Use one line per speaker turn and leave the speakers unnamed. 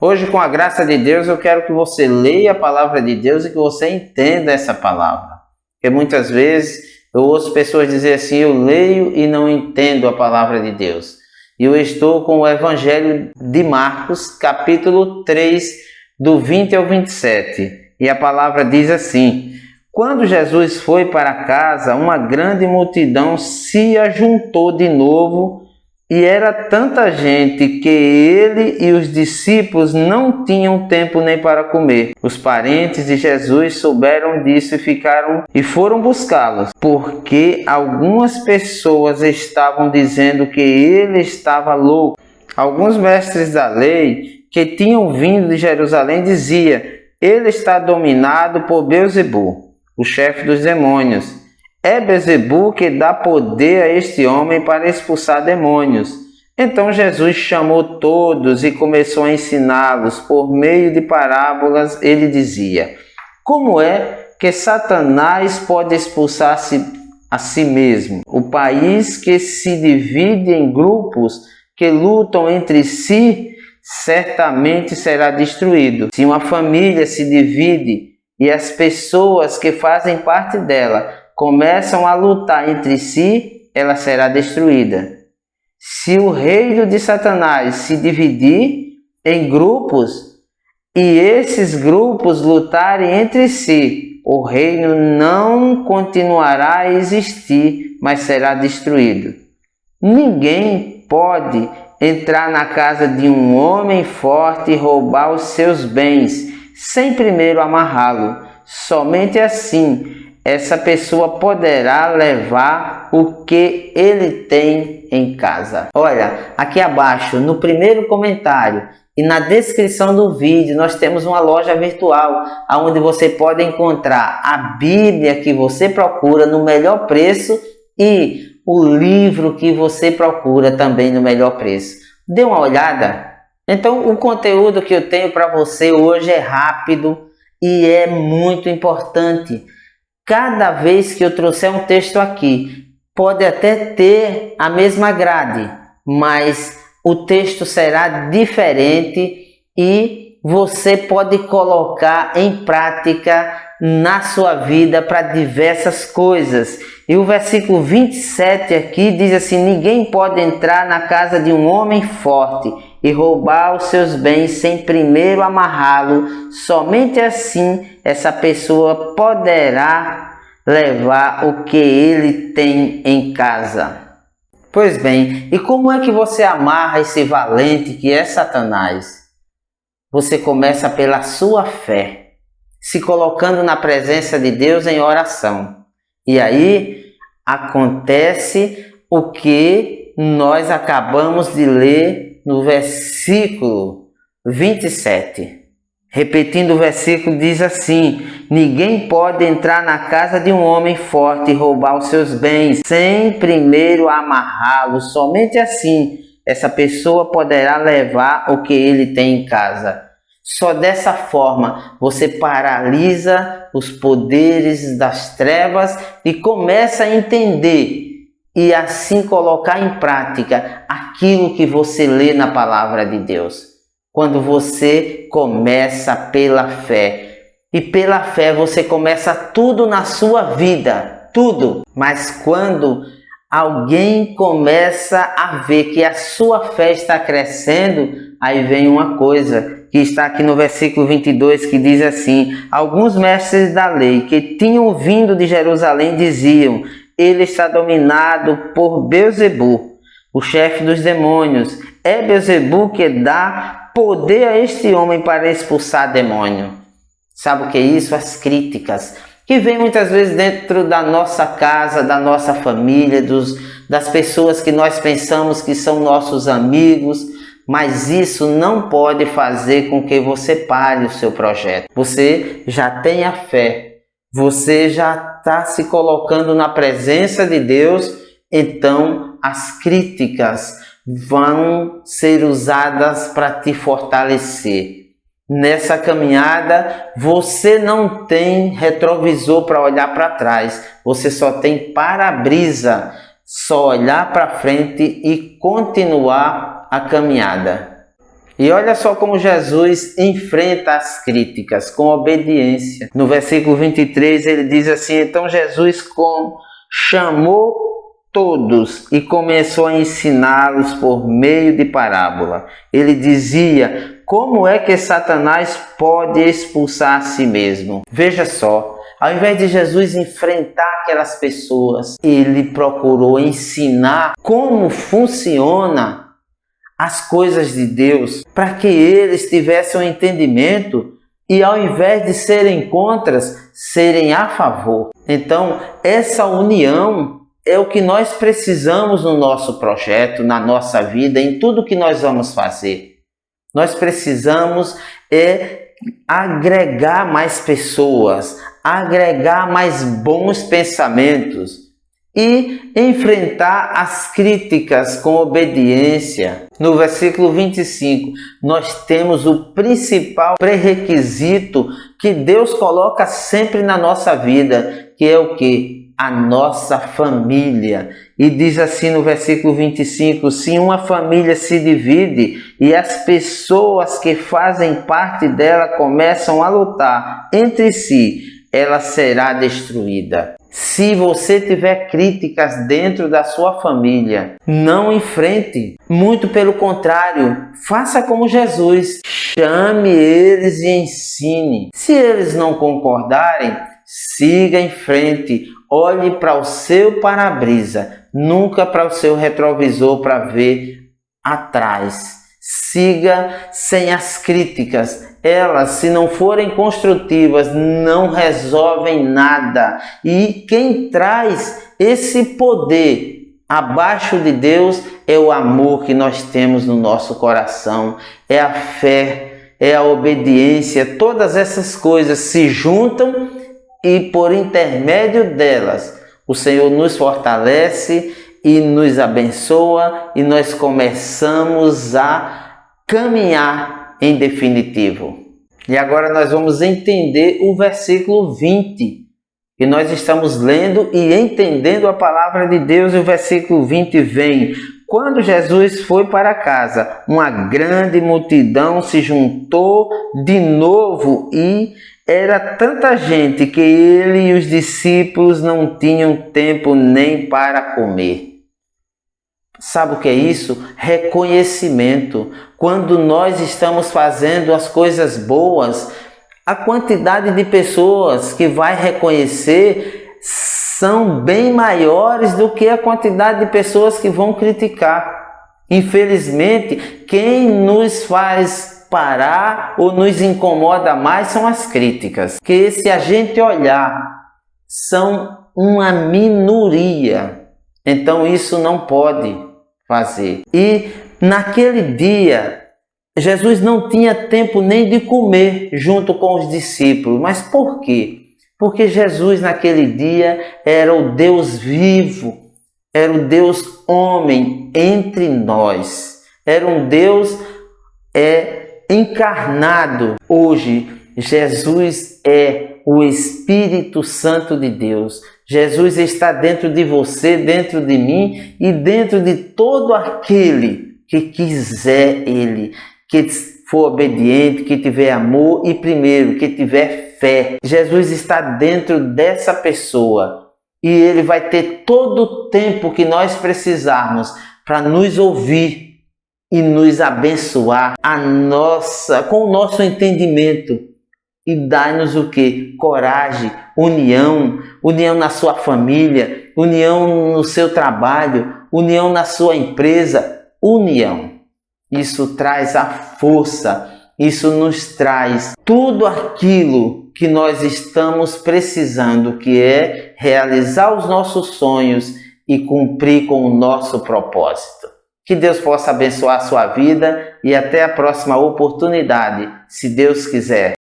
Hoje, com a graça de Deus, eu quero que você leia a palavra de Deus e que você entenda essa palavra. Porque muitas vezes eu ouço pessoas dizer assim: eu leio e não entendo a palavra de Deus. E eu estou com o Evangelho de Marcos, capítulo 3, do 20 ao 27. E a palavra diz assim: quando Jesus foi para casa, uma grande multidão se ajuntou de novo, e era tanta gente que ele e os discípulos não tinham tempo nem para comer. Os parentes de Jesus souberam disso e foram buscá-los, porque algumas pessoas estavam dizendo que ele estava louco. Alguns mestres da lei que tinham vindo de Jerusalém diziam: ele está dominado por Beelzebul, o chefe dos demônios. É Beelzebul que dá poder a este homem para expulsar demônios. Então Jesus chamou todos e começou a ensiná-los por meio de parábolas. Ele dizia: como é que Satanás pode expulsar-se a si mesmo? O país que se divide em grupos que lutam entre si certamente será destruído. Se uma família se divide e as pessoas que fazem parte dela começam a lutar entre si, ela será destruída. Se o reino de Satanás se dividir em grupos e esses grupos lutarem entre si, o reino não continuará a existir, mas será destruído. Ninguém pode entrar na casa de um homem forte e roubar os seus bens, sem primeiro amarrá-lo. Somente assim essa pessoa poderá levar o que ele tem em casa. Olha, aqui abaixo, no primeiro comentário e na descrição do vídeo, nós temos uma loja virtual, onde você pode encontrar a Bíblia que você procura no melhor preço e o livro que você procura também no melhor preço. Dê uma olhada. Então, o conteúdo que eu tenho para você hoje é rápido e é muito importante. Cada vez que eu trouxer um texto aqui, pode até ter a mesma grade, mas o texto será diferente e você pode colocar em prática na sua vida para diversas coisas. E o versículo 27 aqui diz assim: ninguém pode entrar na casa de um homem forte e roubar os seus bens sem primeiro amarrá-lo. Somente assim essa pessoa poderá levar o que ele tem em casa. Pois bem, e como é que você amarra esse valente que é Satanás? Você começa pela sua fé, se colocando na presença de Deus em oração. E aí acontece o que nós acabamos de ler no versículo 27. Repetindo o versículo, diz assim: ninguém pode entrar na casa de um homem forte e roubar os seus bens sem primeiro amarrá-lo. Somente assim essa pessoa poderá levar o que ele tem em casa. Só dessa forma você paralisa os poderes das trevas e começa a entender e assim colocar em prática aquilo que você lê na palavra de Deus. Quando você começa pela fé, e pela fé você começa tudo na sua vida, tudo. Mas quando alguém começa a ver que a sua fé está crescendo, aí vem uma coisa que está aqui no versículo 22, que diz assim: alguns mestres da lei que tinham vindo de Jerusalém diziam: ele está dominado por Beelzebul, o chefe dos demônios. É Beelzebul que dá poder a este homem para expulsar demônio. Sabe o que é isso? As críticas que vem muitas vezes dentro da nossa casa, da nossa família, das pessoas que nós pensamos que são nossos amigos, mas isso não pode fazer com que você pare o seu projeto. Você já tem a fé, você já está se colocando na presença de Deus, então as críticas vão ser usadas para te fortalecer. Nessa caminhada, você não tem retrovisor para olhar para trás, você só tem para-brisa, só olhar para frente e continuar a caminhada. E olha só como Jesus enfrenta as críticas com obediência. No versículo 23 ele diz assim: então Jesus chamou todos e começou a ensiná-los por meio de parábola. Ele dizia: como é que Satanás pode expulsar a si mesmo? Veja só, ao invés de Jesus enfrentar aquelas pessoas, ele procurou ensinar como funciona as coisas de Deus, para que eles tivessem um entendimento e, ao invés de serem contras, serem a favor. Então, essa união é o que nós precisamos no nosso projeto, na nossa vida, em tudo que nós vamos fazer. Nós precisamos agregar mais pessoas, agregar mais bons pensamentos e enfrentar as críticas com obediência. No versículo 25, nós temos o principal pré-requisito que Deus coloca sempre na nossa vida, que é o quê? A nossa família. E diz assim no versículo 25, se uma família se divide e as pessoas que fazem parte dela começam a lutar entre si, ela será destruída. Se você tiver críticas dentro da sua família, não enfrente. Muito pelo contrário, faça como Jesus. Chame eles e ensine. Se eles não concordarem, siga em frente. Olhe para o seu para-brisa, nunca para o seu retrovisor para ver atrás. Siga sem as críticas. Elas, se não forem construtivas, não resolvem nada. E quem traz esse poder abaixo de Deus é o amor que nós temos no nosso coração, é a fé, é a obediência. Todas essas coisas se juntam e, por intermédio delas, o Senhor nos fortalece e nos abençoa e nós começamos a caminhar em definitivo. E agora nós vamos entender o versículo 20, que nós estamos lendo e entendendo a palavra de Deus. E o versículo 20 vem: quando Jesus foi para casa, uma grande multidão se juntou de novo e era tanta gente que ele e os discípulos não tinham tempo nem para comer. Sabe o que é isso? Reconhecimento. Quando nós estamos fazendo as coisas boas, a quantidade de pessoas que vai reconhecer são bem maiores do que a quantidade de pessoas que vão criticar. Infelizmente, quem nos faz parar ou nos incomoda mais são as críticas, que se a gente olhar, são uma minoria. Então isso não pode fazer. E naquele dia, Jesus não tinha tempo nem de comer junto com os discípulos. Mas por quê? Porque Jesus naquele dia era o Deus vivo, era o Deus homem entre nós, era um Deus encarnado. Hoje, Jesus é o Espírito Santo de Deus. Jesus está dentro de você, dentro de mim e dentro de todo aquele que quiser Ele, que for obediente, que tiver amor e, primeiro, que tiver fé. Jesus está dentro dessa pessoa e Ele vai ter todo o tempo que nós precisarmos para nos ouvir e nos abençoar com o nosso entendimento. E dá-nos o quê? Coragem, união na sua família, união no seu trabalho, união na sua empresa, união. Isso traz a força, isso nos traz tudo aquilo que nós estamos precisando, que é realizar os nossos sonhos e cumprir com o nosso propósito. Que Deus possa abençoar a sua vida e até a próxima oportunidade, se Deus quiser.